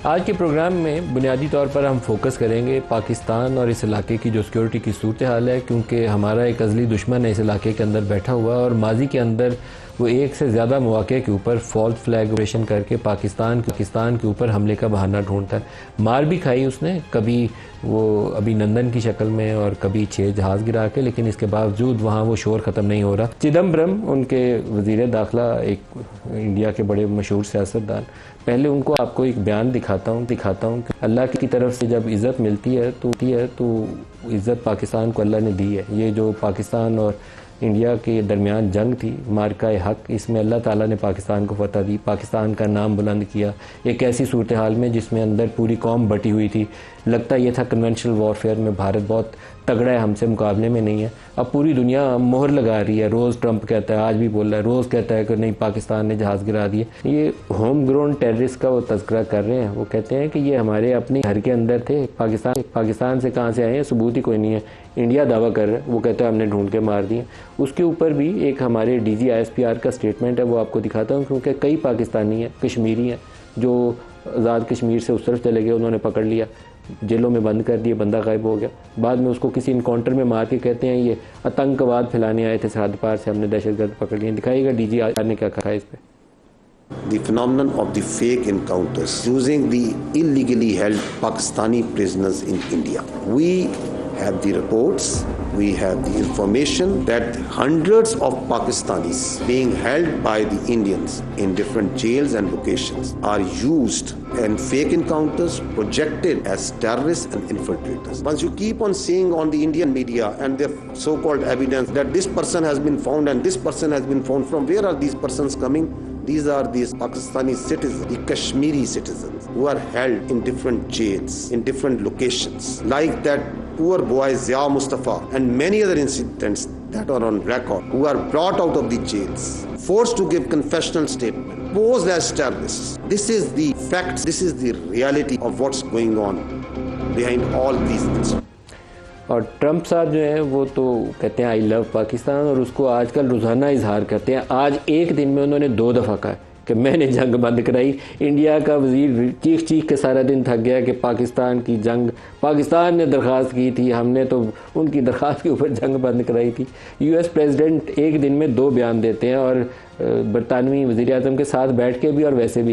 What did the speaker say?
आज के प्रोग्राम में बुनियादी तौर पर हम फोकस करेंगे पाकिस्तान और इस इलाके की जो सिक्योरिटी की सूरत हाल है, क्योंकि हमारा एक अज़ली दुश्मन है इस इलाके के अंदर बैठा हुआ और माजी के अंदर वो एक से ज़्यादा मौके के ऊपर फॉल्स फ्लैग ऑपरेशन करके पाकिस्तान के ऊपर हमले का बहाना ढूंढता है। मार भी खाई उसने, कभी वो अभिनंदन की शक्ल में और कभी 6 जहाज़ गिरा के, लेकिन इसके बावजूद वहाँ वो शोर ख़त्म नहीं हो रहा। चिदम्बरम उनके वज़ीर दाखिला, एक इंडिया के बड़े मशहूर सियासतदान, पहले उनको आपको एक बयान दिखाता हूँ कि अल्लाह की तरफ से जब इज़्ज़त मिलती है तो इज़्ज़त पाकिस्तान को अल्लाह ने दी है। ये जो पाकिस्तान और इंडिया के दरमियान जंग थी, मार्का हक, इसमें अल्लाह ताला ने पाकिस्तान को फतह दी, पाकिस्तान का नाम बुलंद किया। एक ऐसी सूरत हाल में जिसमें अंदर पूरी कौम बटी हुई थी, लगता ये था कन्वेंशनल वॉरफेयर में भारत बहुत तगड़ा है, हमसे मुकाबले में नहीं है। अब पूरी दुनिया मोहर लगा रही है। रोज़ ट्रंप कहता है, आज भी बोल रहा है, रोज़ कहता है कि नहीं पाकिस्तान ने जहाज़ गिरा दिए। ये होम ग्रोन टेररिस्ट का वो तज़किरा कर रहे हैं। वो कहते हैं कि ये हमारे अपने घर के अंदर थे, पाकिस्तान से कहाँ से आए हैं, सबूत ही कोई नहीं है। इंडिया दावा कर रहा है, वो कहता है हमने ढूंढ के मार दिए। उसके ऊपर भी एक हमारे DG ISPR का स्टेटमेंट है, वो आपको दिखाता हूँ, क्योंकि कई पाकिस्तानी हैं, कश्मीरी हैं, जो आज़ाद कश्मीर से उस तरफ चले गए, उन्होंने पकड़ लिया, जेलों में बंद कर दिए, बंदा गायब हो गया। बाद में उसको किसी इनकाउंटर में मार के कहते हैं ये आतंकवाद फैलाने आए थे सरहद पार से, हमने दहशतगर्द पकड़ लिए। दिखाइएगा DG ने क्या कहा इस पे। The phenomenon of the fake encounters using the illegally held Pakistani prisoners in India. We have the reports, we have the information that hundreds of Pakistanis being held by the Indians in different jails and locations are used and fake encounters projected as terrorists and infiltrators. Once you keep on seeing on the Indian media and their so-called evidence that this person has been found and this person has been found, from where are these persons coming? These are these Pakistani citizens, the Kashmiri citizens, who are held in different jails, in different locations, like that poor boy Zia Mustafa and many other incidents that are on record, who are brought out of the jails, forced to give confessional statement, posed as terrorists. This is the facts, this is the reality of what's going on behind all these incidents. और Trump साहब जो है वो तो कहते हैं I love Pakistan, और उसको आजकल रोज़ाना इजहार करते हैं। आज एक दिन में उन्होंने 2 दफ़ा कहा कि मैंने जंग बंद कराई। इंडिया का वज़ीर चीख के सारा दिन थक गया कि पाकिस्तान की जंग, पाकिस्तान ने दरख्वास्त की थी, हमने तो उनकी दरख्वास्त के ऊपर जंग बंद कराई थी। US प्रेसिडेंट एक दिन में 2 बयान देते हैं, और बरतानवी वज़ीर आज़म के साथ बैठ के भी और वैसे भी।